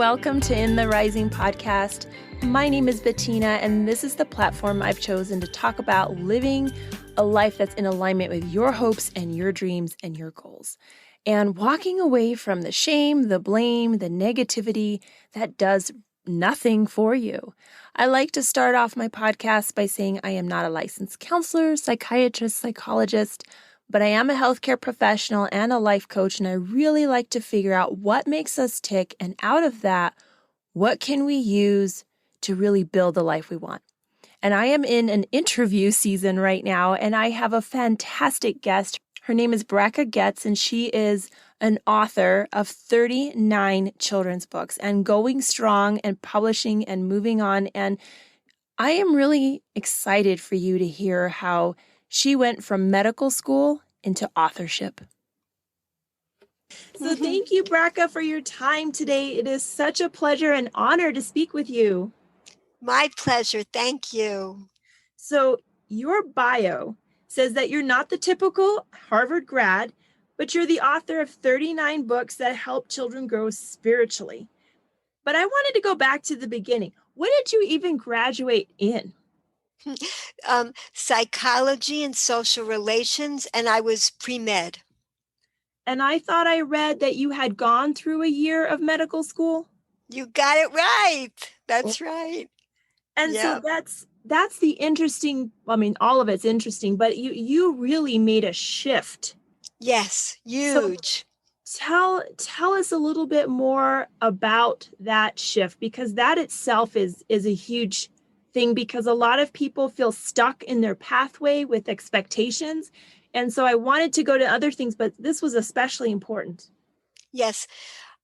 welcome to In the Rising podcast. My name is Bettina, and this is the platform I've chosen to talk about living a life that's in alignment with your hopes and your dreams and your goals, and walking away from the shame, the blame, the negativity that does nothing for you. I like to start off my podcast by saying I am not a licensed counselor, psychiatrist, psychologist, but I am a healthcare professional and a life coach, and I really like to figure out what makes us tick, and out of that, what can we use to really build the life we want. And I am in an interview season right now, and I have a fantastic guest. Her name is Brach Goetz, and she is an author of 39 children's books and going strong and publishing and moving on. And I am really excited for you to hear how she went from medical school into authorship. So thank you, Bracha, for your time today. It is such a pleasure and honor to speak with you. My pleasure. Thank you. So your bio says that you're not the typical Harvard grad, but you're the author of 39 books that help children grow spiritually. But I wanted to go back to the beginning. What did you even graduate in? Psychology and social relations, and I was pre-med. And I thought I read that you had gone through a year of medical school. You got it right. That's right. And so that's the interesting, all of it's interesting, but you really made a shift. Yes, huge. So tell us a little bit more about that shift, because that itself is a huge thing, because a lot of people feel stuck in their pathway with expectations. And so I wanted to go to other things, but this was especially important. Yes,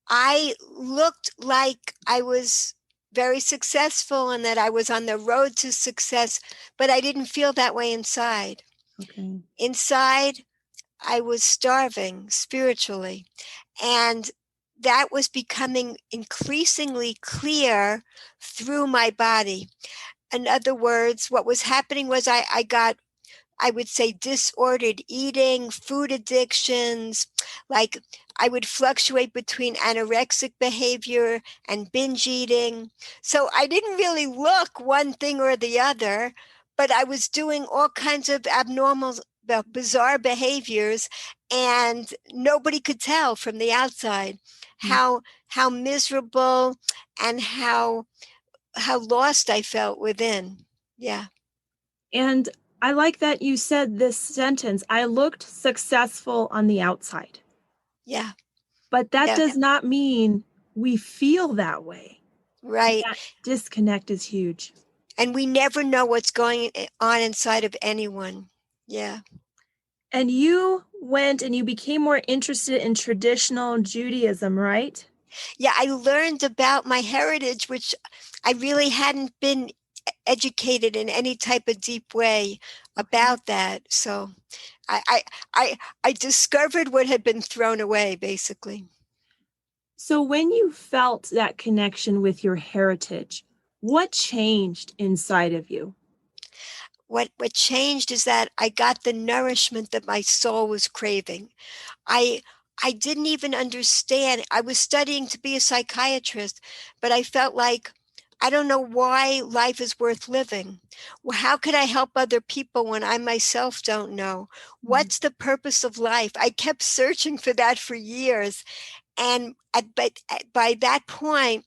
I looked like I was very successful and that I was on the road to success, but I didn't feel that way inside. Okay. Inside, I was starving spiritually, and that was becoming increasingly clear through my body. In other words, what was happening was I got, I would say, disordered eating, food addictions. Like I would fluctuate between anorexic behavior and binge eating. So I didn't really look one thing or the other, but I was doing all kinds of abnormal, bizarre behaviors, and nobody could tell from the outside how miserable and how lost I felt within. Yeah. And I like that you said this sentence, I looked successful on the outside. Yeah. But that does not mean we feel that way. Right. That disconnect is huge. And we never know what's going on inside of anyone. Yeah. And you went and you became more interested in traditional Judaism, right? Yeah, I learned about my heritage, which I really hadn't been educated in any type of deep way about that. So I discovered what had been thrown away, basically. So when you felt that connection with your heritage, what changed inside of you? What changed is that I got the nourishment that my soul was craving. I didn't even understand. I was studying to be a psychiatrist, but I felt like, I don't know why life is worth living. Well, how could I help other people when I myself don't know? What's the purpose of life? I kept searching for that for years. And by that point,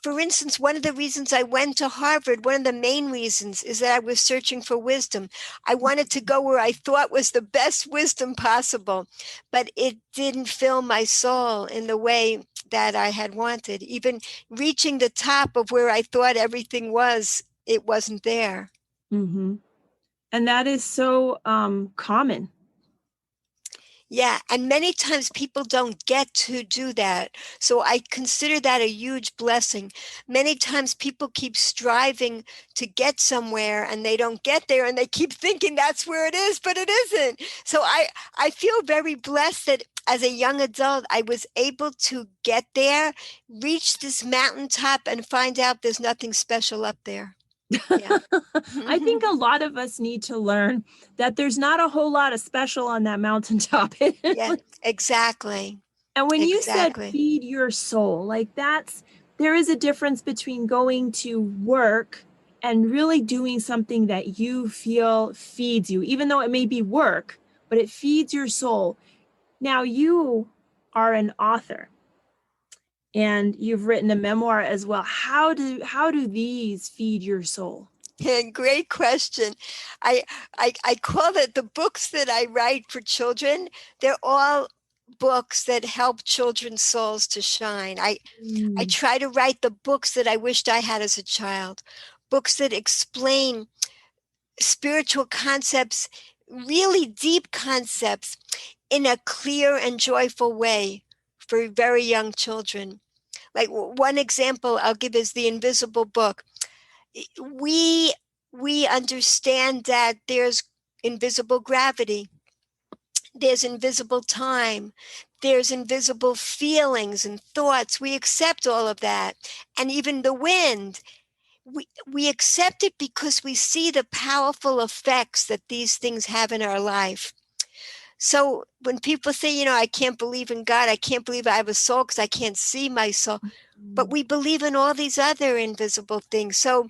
for instance, one of the reasons I went to Harvard, one of the main reasons is that I was searching for wisdom. I wanted to go where I thought was the best wisdom possible, but it didn't fill my soul in the way that I had wanted. Even reaching the top of where I thought everything was, it wasn't there. Mm-hmm. And that is so common. Yeah, and many times people don't get to do that. So I consider that a huge blessing. Many times people keep striving to get somewhere and they don't get there, and they keep thinking that's where it is, but it isn't. So I feel very blessed that as a young adult, I was able to get there, reach this mountaintop, and find out there's nothing special up there. Yeah. I think a lot of us need to learn that there's not a whole lot of special on that mountaintop. Yeah, exactly. And when you said feed your soul, like that's there is a difference between going to work and really doing something that you feel feeds you, even though it may be work, but it feeds your soul. Now, you are an author and you've written a memoir as well. How do these feed your soul? Yeah, great question. I, I call it the books that I write for children. They're all books that help children's souls to shine. I Mm, try to write the books that I wished I had as a child, books that explain spiritual concepts, really deep concepts, in a clear and joyful way for very young children. Like one example I'll give is the Invisible Book. We we understand that there's invisible gravity, there's invisible time, there's invisible feelings and thoughts. We accept all of that, and even the wind. We accept it because we see the powerful effects that these things have in our life. So when people say, I can't believe in God, I can't believe I have a soul because I can't see my soul, but we believe in all these other invisible things. So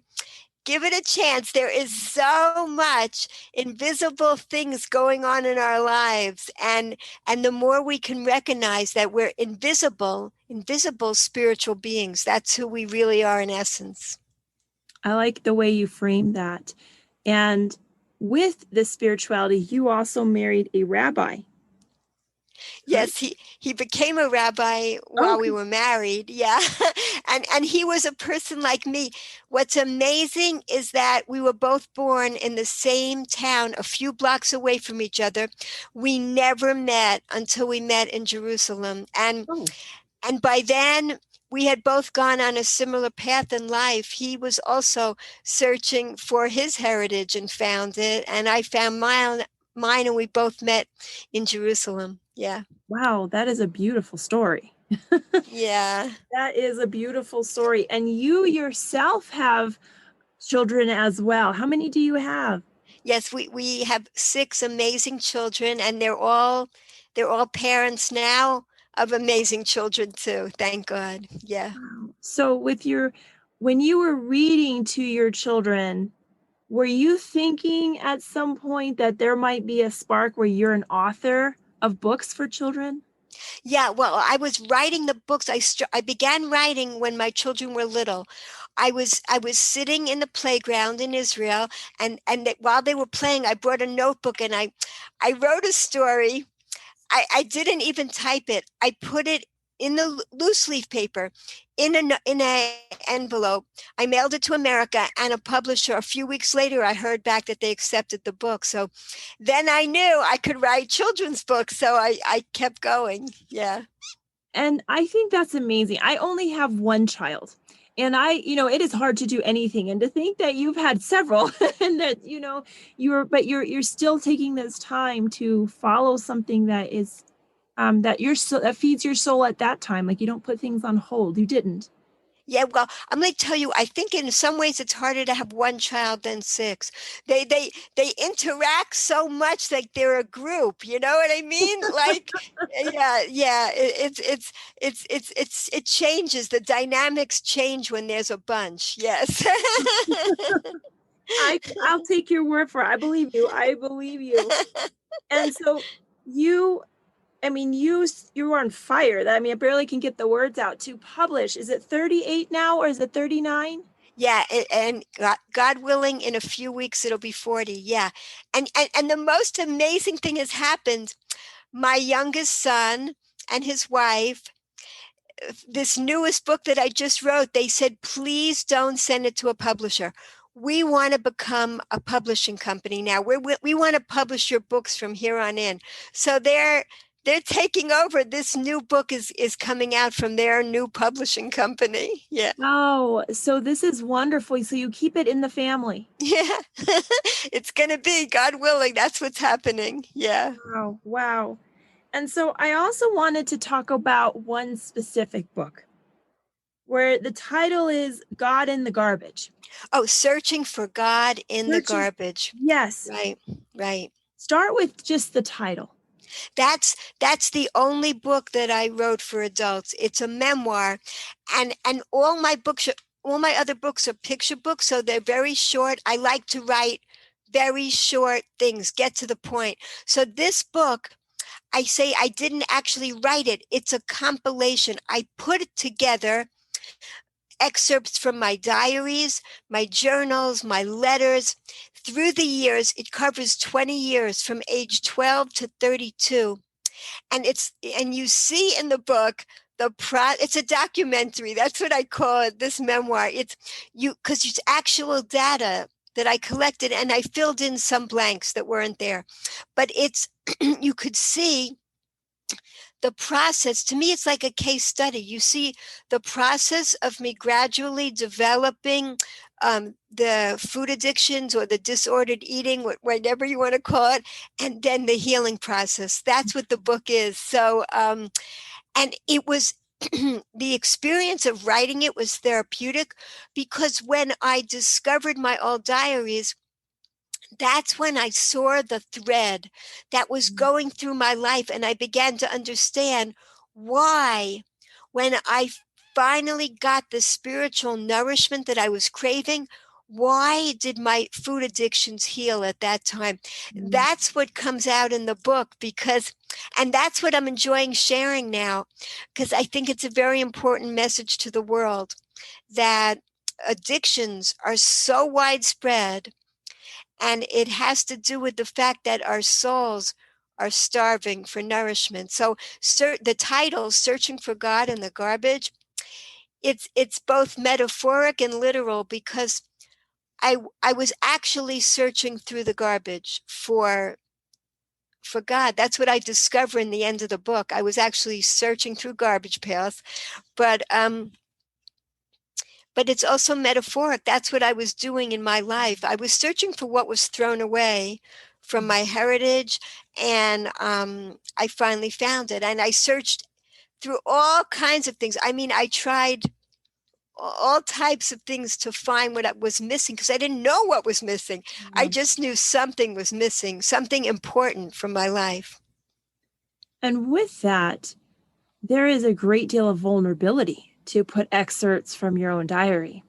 give it a chance. There is so much invisible things going on in our lives. And the more we can recognize that we're invisible spiritual beings, that's who we really are in essence. I like the way you frame that. And with this spirituality, you also married a rabbi, correct? Yes, he became a rabbi while we Okay. were married. Yeah. And he was a person like me. What's amazing is that we were both born in the same town, a few blocks away from each other. We never met until we met in Jerusalem. Oh, And by then we had both gone on a similar path in life. He was also searching for his heritage and found it, and I found mine, and we both met in Jerusalem. Yeah. wow, that is a beautiful story. Yeah. That is a beautiful story. And you yourself have children as well. How many do you have? Yes, we have six amazing children, and they're all parents now of amazing children too. Thank God. Yeah. Wow. So when you were reading to your children, were you thinking at some point that there might be a spark where you're an author of books for children? Yeah, well, I was writing the books. I began writing when my children were little. I was sitting in the playground in Israel, and while they were playing, I brought a notebook and I wrote a story. I didn't even type it. I put it in the loose leaf paper in a envelope. I mailed it to America, and a publisher, a few weeks later, I heard back that they accepted the book. So then I knew I could write children's books. So I kept going. Yeah. And I think that's amazing. I only have one child. And it is hard to do anything. And to think that you've had several and that, you're still taking this time to follow something that is that feeds your soul at that time. Like you don't put things on hold. You didn't. Yeah, well, I'm going to tell you, I think in some ways it's harder to have one child than six. They interact so much like they're a group. You know what I mean? Like, yeah, yeah. It changes. The dynamics change when there's a bunch. Yes. I'll take your word for it. I believe you. I believe you. And so you you were on fire. That I barely can get the words out to publish. Is it 38 now or is it 39? Yeah, and God willing, in a few weeks it'll be 40. Yeah, and the most amazing thing has happened. My youngest son and his wife, this newest book that I just wrote, they said, please don't send it to a publisher. We want to become a publishing company now. We want to publish your books from here on in. So they're taking over. This new book is coming out from their new publishing company. Yeah. Oh, so this is wonderful. So you keep it in the family. Yeah. It's going to be, God willing. That's what's happening. Yeah. Wow. Wow. And so I also wanted to talk about one specific book where the title is God in the Garbage. Oh, searching for God in the Searching. garbage. Yes. Right. Right. Start with just the title. That's the only book that I wrote for adults. It's a memoir, and all my other books are picture books, so they're very short. I like to write very short things, get to the point. So this book, I say I didn't actually write it. It's a compilation. I put it together, excerpts from my diaries, my journals, my letters. Through the years, it covers 20 years from age 12 to 32. And you see in the book it's a documentary. That's what I call it, this memoir. It's you because it's actual data that I collected, and I filled in some blanks that weren't there. But it's you could see the process. To me, it's like a case study. You see the process of me gradually developing the food addictions or the disordered eating, whatever you want to call it, and then the healing process. That's what the book is. So, and it was the experience of writing it was therapeutic, because when I discovered my old diaries, that's when I saw the thread that was going through my life, and I began to understand why, when I finally got the spiritual nourishment that I was craving, why did my food addictions heal at that time? That's what comes out in the book, and that's what I'm enjoying sharing now, because I think it's a very important message to the world that addictions are so widespread, and it has to do with the fact that our souls are starving for nourishment. So the title, Searching for God in the Garbage, it's both metaphoric and literal, because I was actually searching through the garbage for God. That's what I discover in the end of the book. I was actually searching through garbage pails, but it's also metaphoric. That's what I was doing in my life. I was searching for what was thrown away from my heritage, and I finally found it. And I searched through all kinds of things. I mean, I tried all types of things to find what was missing, because I didn't know what was missing. I just knew something was missing, something important from my life. And with that, there is a great deal of vulnerability to put excerpts from your own diary.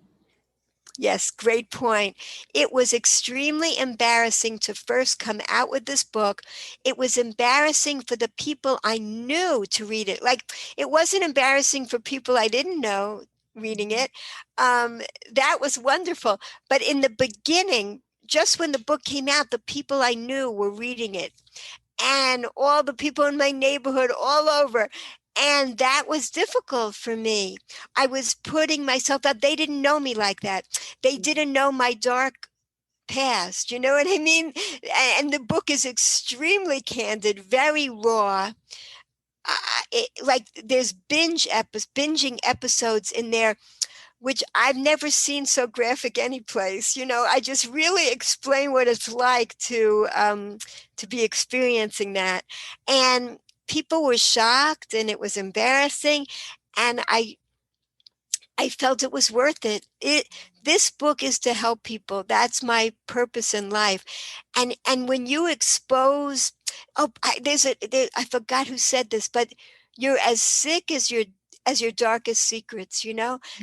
Yes, great point. It was extremely embarrassing to first come out with this book. It was embarrassing for the people I knew to read it. Like, it wasn't embarrassing for people I didn't know reading it. That was wonderful. But in the beginning, just when the book came out, the people I knew were reading it, and all the people in my neighborhood all over. And that was difficult for me. I was putting myself out. They didn't know me like that. They didn't know my dark past. You know what I mean? And the book is extremely candid, very raw. Like, there's binging episodes in there, which I've never seen so graphic anyplace. I just really explain what it's like to be experiencing that. And people were shocked, and it was embarrassing. And I felt it was worth it. This book is to help people. That's my purpose in life. And when you expose, I forgot who said this, but you're as sick as your darkest secrets,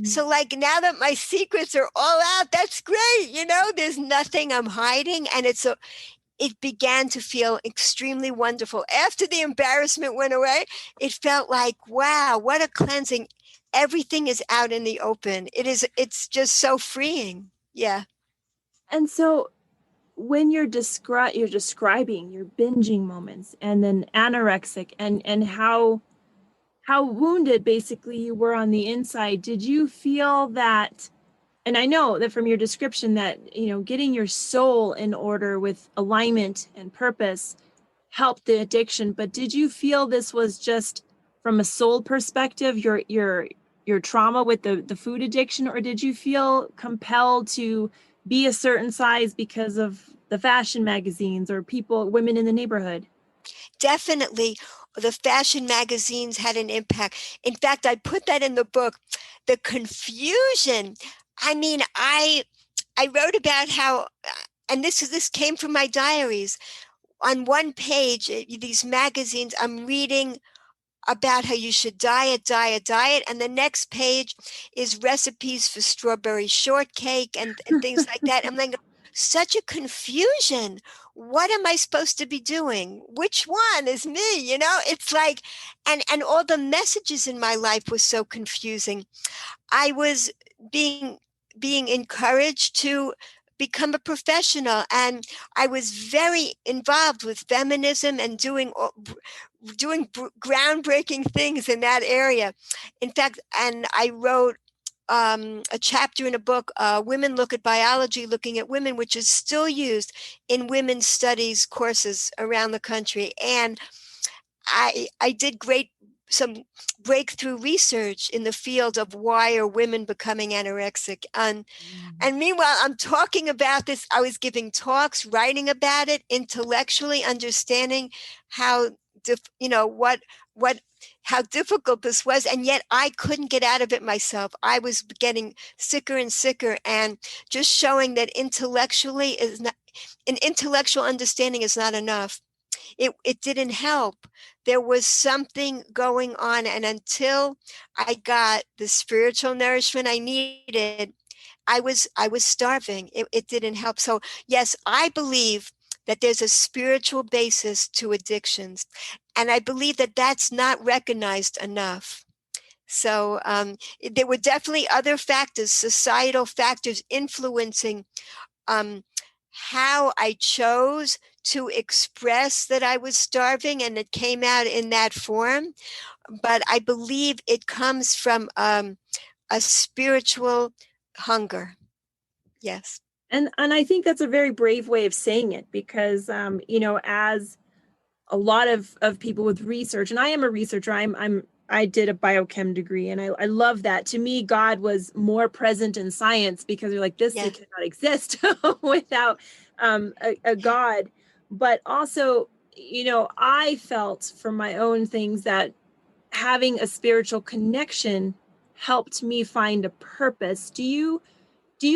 So, like, now that my secrets are all out, that's great. There's nothing I'm hiding, and it began to feel extremely wonderful. After the embarrassment went away, it felt like, wow, what a cleansing. Everything is out in the open. It's just so freeing. Yeah. And so when you're describing your binging moments and then anorexic and how wounded basically you were on the inside, did you feel that, and I know that from your description that, getting your soul in order with alignment and purpose helped the addiction, but did you feel this was just from a soul perspective, your trauma with the food addiction, or did you feel compelled to be a certain size because of the fashion magazines or women in the neighborhood? Definitely, the fashion magazines had an impact. In fact, I put that in the book. The confusion. I mean, I wrote about how, and this came from my diaries. on one page, these magazines, I'm reading about how you should diet. And the next page is recipes for strawberry shortcake and things like that. I'm like, such a confusion. What am I supposed to be doing? Which one is me? It's like, and all the messages in my life was so confusing. I was being being encouraged to become a professional, and I was very involved with feminism and doing groundbreaking things in that area. In fact, and I wrote a chapter in a book, Women Look at Biology, Looking at Women, which is still used in women's studies courses around the country. And I did some breakthrough research in the field of why are women becoming anorexic. And meanwhile, I'm talking about this. I was giving talks, writing about it, intellectually understanding how, what, how difficult this was. And yet I couldn't get out of it myself. I was getting sicker and sicker, and just showing that an intellectual understanding is not enough. It didn't help. There was something going on. And until I got the spiritual nourishment I needed, I was starving. It didn't help. So yes, I believe that there's a spiritual basis to addictions, and I believe that that's not recognized enough. So there were definitely other factors, societal factors, influencing um, how I chose to express that I was starving, and it came out in that form. But I believe it comes from a spiritual hunger. Yes. And I think that's a very brave way of saying it, because as a lot of people with research, and I am a researcher, I did a biochem degree, and I love that. To me, God was more present in science, because you're like, this Yeah. it cannot exist without a God. But also, I felt from my own things that having a spiritual connection helped me find a purpose. Do you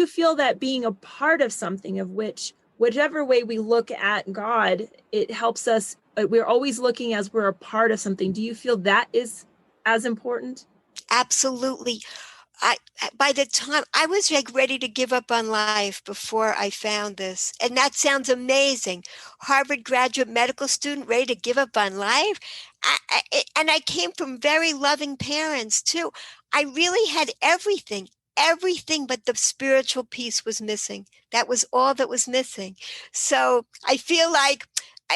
feel that being a part of something, of which, whichever way we look at God, it helps us, we're always looking as we're a part of something. Do you feel that is as important? Absolutely. I By the time I was like ready to give up on life before I found this. And that sounds amazing. Harvard graduate medical student ready to give up on life. And I came from very loving parents too. I really had everything, but the spiritual piece was missing. That was all that was missing. So I feel like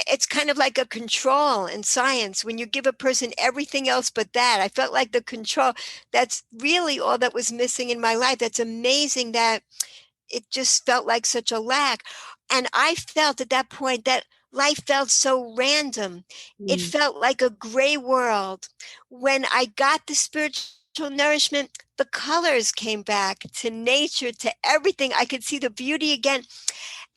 it's kind of like a control in science. When you give a person everything else but that, I felt like the control, that's really all that was missing in my life. That's amazing that it just felt like such a lack. And I felt at that point that life felt so random. It Mm. felt like a gray world. When I got the spiritual nourishment, the colors came back to nature, to everything. I could see the beauty again.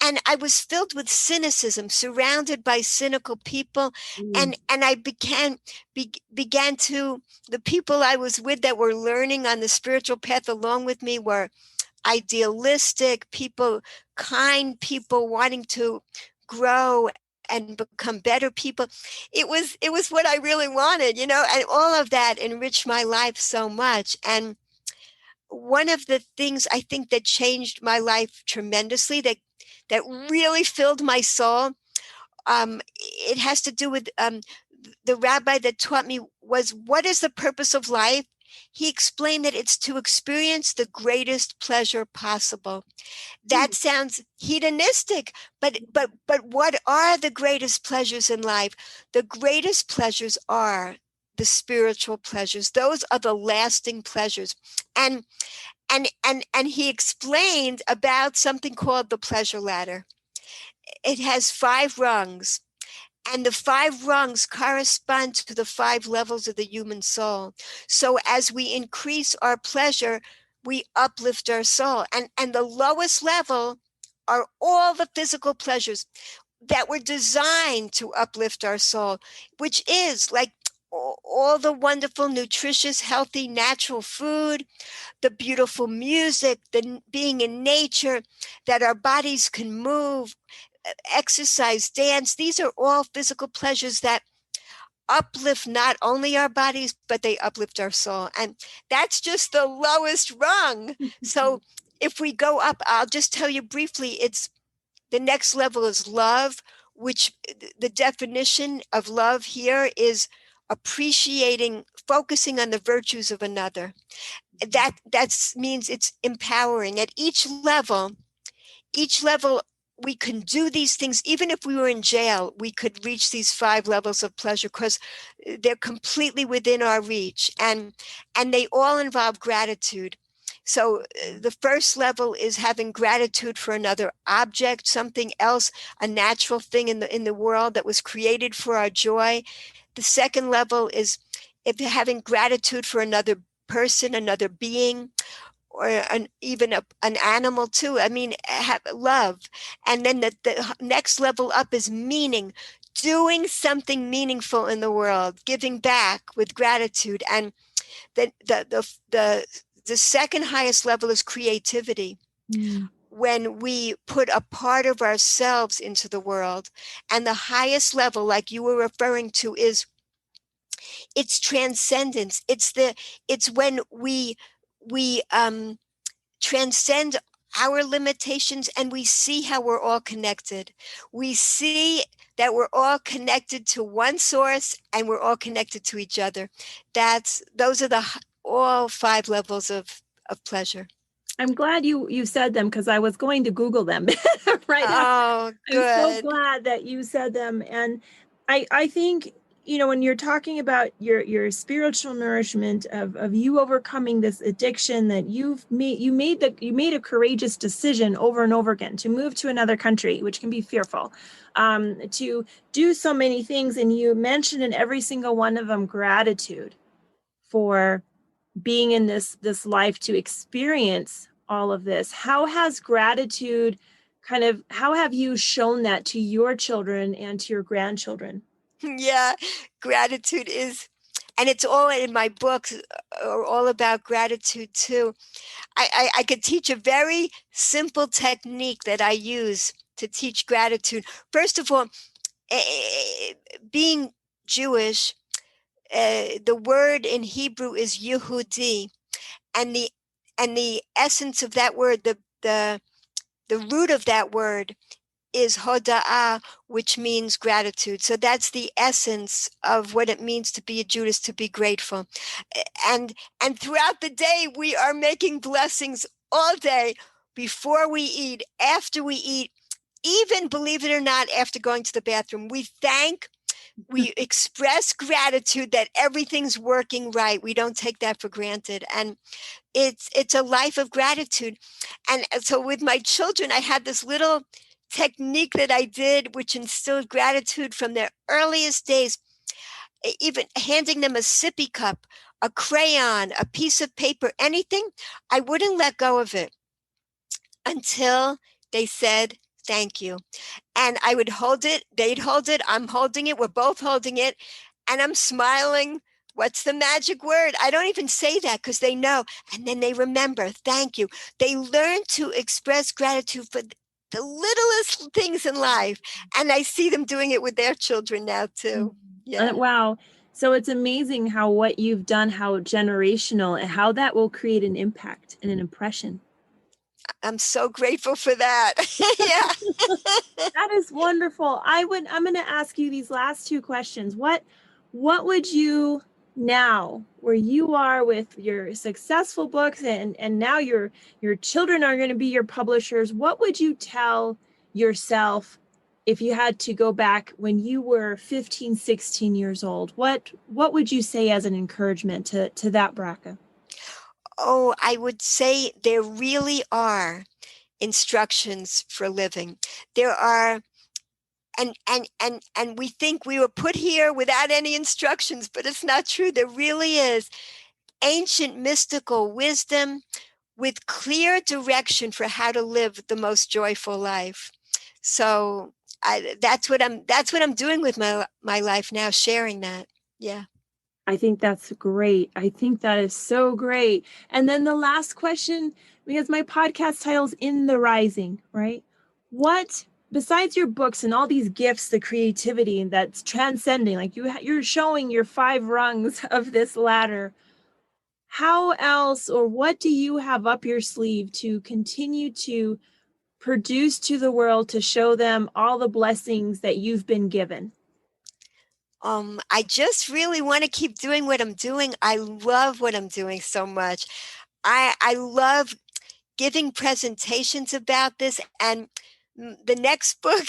And I was filled with cynicism, surrounded by cynical people. Mm. And I began to, the people I was with that were learning on the spiritual path along with me were idealistic people, kind people wanting to grow and become better people. It was what I really wanted, and all of that enriched my life so much. And one of the things I think that changed my life tremendously, that really filled my soul, it has to do with the rabbi that taught me, was, what is the purpose of life? He explained that it's to experience the greatest pleasure possible. That sounds hedonistic, but what are the greatest pleasures in life? The greatest pleasures are the spiritual pleasures. Those are the lasting pleasures. And he explained about something called the pleasure ladder. It has 5 rungs, and the 5 rungs correspond to the 5 levels of the human soul. So as we increase our pleasure, we uplift our soul. And the lowest level are all the physical pleasures that were designed to uplift our soul, which is like all the wonderful, nutritious, healthy, natural food, the beautiful music, the being in nature, that our bodies can move, exercise, dance, these are all physical pleasures that uplift not only our bodies, but they uplift our soul. And that's just the lowest rung. So if we go up, I'll just tell you briefly, it's the next level is love, which the definition of love here is appreciating, focusing on the virtues of another. That means it's empowering. At each level, we can do these things. Even if we were in jail, we could reach these 5 levels of pleasure because they're completely within our reach, and they all involve gratitude. So the first level is having gratitude for another object, something else, a natural thing in the world that was created for our joy. The second level is having gratitude for another person, another being, or even an animal too. I mean, have love. And then the next level up is meaning, doing something meaningful in the world, giving back with gratitude. And the second highest level is creativity. When we put a part of ourselves into the world. And the highest level, like you were referring to, is it's transcendence. It's when we transcend our limitations and we see how we're all connected. We see that we're all connected to one source and we're all connected to each other. Those are all 5 levels of pleasure. I'm glad you said them because I was going to Google them right after. Oh, good. I'm so glad that you said them. And I think, when you're talking about your spiritual nourishment of you overcoming this addiction that you made a courageous decision over and over again to move to another country, which can be fearful, to do so many things. And you mentioned in every single one of them gratitude for being in this life to experience all of this. How has gratitude how have you shown that to your children and to your grandchildren? Yeah, gratitude is, and it's all in my books, are all about gratitude too. I could teach a very simple technique that I use to teach gratitude. First of all, being Jewish, the word in Hebrew is Yehudi, and the essence of that word, the root of that word is hoda'ah, which means gratitude. So that's the essence of what it means to be a Jew, is to be grateful. And throughout the day, we are making blessings all day, before we eat, after we eat, even, believe it or not, after going to the bathroom. We express gratitude that everything's working right. We don't take that for granted. And it's a life of gratitude. And so with my children, I had this little technique that I did, which instilled gratitude from their earliest days, even handing them a sippy cup, a crayon, a piece of paper, anything. I wouldn't let go of it until they said, thank you. And I would hold it, they'd hold it, I'm holding it, we're both holding it, and I'm smiling. What's the magic word? I don't even say that because they know. And then they remember, thank you. They learn to express gratitude for the littlest things in life. And I see them doing it with their children now too. Yeah. Wow. So it's amazing how what you've done, how generational, and how that will create an impact and an impression. I'm so grateful for that. Yeah. That is wonderful. I'm going to ask you these last 2 questions. What would you, now where you are with your successful books and now your children are going to be your publishers, what would you tell yourself if you had to go back when you were 15, 16 years old? What would you say as an encouragement to that Bracha? Oh, I would say there really are instructions for living. There are, and we think we were put here without any instructions, but it's not true. There really is ancient mystical wisdom with clear direction for how to live the most joyful life. So that's what I'm doing with my life now, sharing that. Yeah. I think that's great. I think that is so great. And then the last question, because my podcast title's In the Rising, right? What besides your books and all these gifts, the creativity that's transcending, like you're showing your 5 rungs of this ladder, how else or what do you have up your sleeve to continue to produce to the world to show them all the blessings that you've been given? I just really want to keep doing what I'm doing. I love what I'm doing so much. I love giving presentations about this, and the next book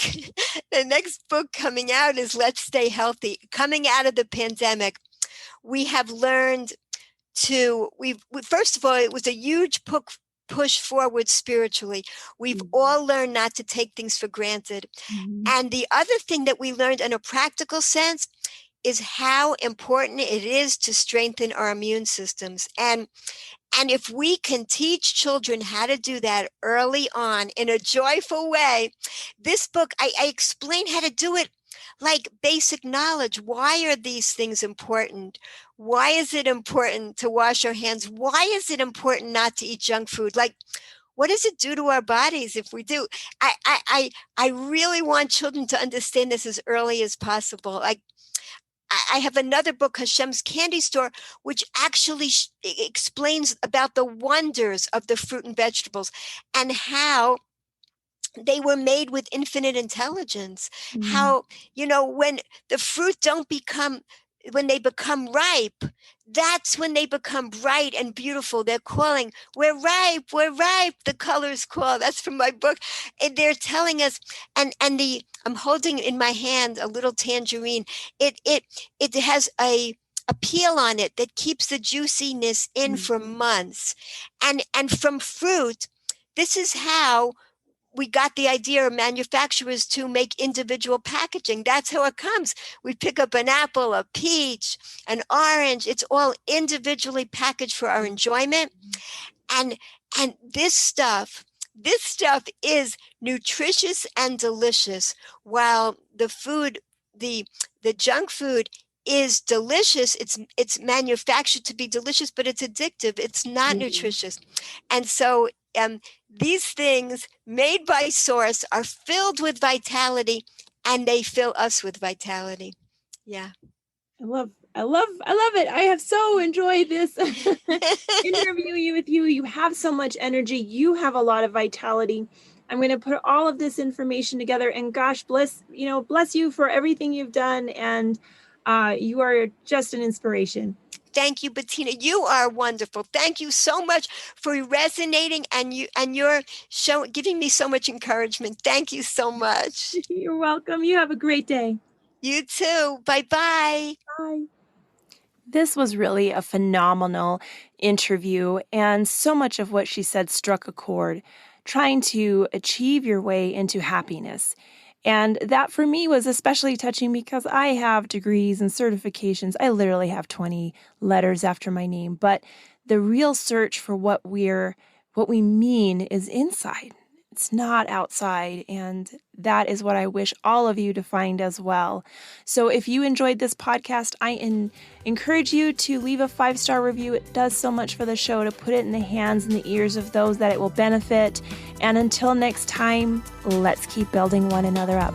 the next book coming out is Let's Stay Healthy. Coming out of the pandemic, we have learned first of all, it was a huge push forward spiritually. We've all learned not to take things for granted. Mm-hmm. And the other thing that we learned in a practical sense is how important it is to strengthen our immune systems. And if we can teach children how to do that early on in a joyful way, this book, I explain how to do it like basic knowledge. Why are these things important? Why is it important to wash our hands? Why is it important not to eat junk food? Like, what does it do to our bodies if we do? I really want children to understand this as early as possible. Like, I have another book, Hashem's Candy Store, which actually explains about the wonders of the fruit and vegetables and how they were made with infinite intelligence. How, when the fruit when they become ripe, that's when they become bright and beautiful. They're calling, we're ripe, the colors call. That's from my book. And they're telling us, I'm holding in my hand a little tangerine. It has a peel on it that keeps the juiciness in for months. And from fruit, this is how we got the idea of manufacturers to make individual packaging. That's how it comes. We pick up an apple, a peach, an orange. It's all individually packaged for our enjoyment. And this stuff is nutritious and delicious, while the food, the junk food, is delicious. It's manufactured to be delicious, but it's addictive. It's not nutritious. And so these things made by source are filled with vitality, and they fill us with vitality. Yeah. I love it. I have so enjoyed this interview with you. You have so much energy. You have a lot of vitality. I'm going to put all of this information together, and gosh, bless you for everything you've done. And you are just an inspiration. Thank you, Bettina. You are wonderful. Thank you so much for resonating, and you're giving me so much encouragement. Thank you so much. You're welcome. You have a great day. You too. Bye-bye. Bye. This was really a phenomenal interview, and so much of what she said struck a chord, trying to achieve your way into happiness. And that for me was especially touching because I have degrees and certifications. I literally have 20 letters after my name, but the real search for what we mean is inside. It's not outside, and that is what I wish all of you to find as well. So if you enjoyed this podcast, I encourage you to leave a 5-star review. It does so much for the show to put it in the hands and the ears of those that it will benefit. And until next time, let's keep building one another up.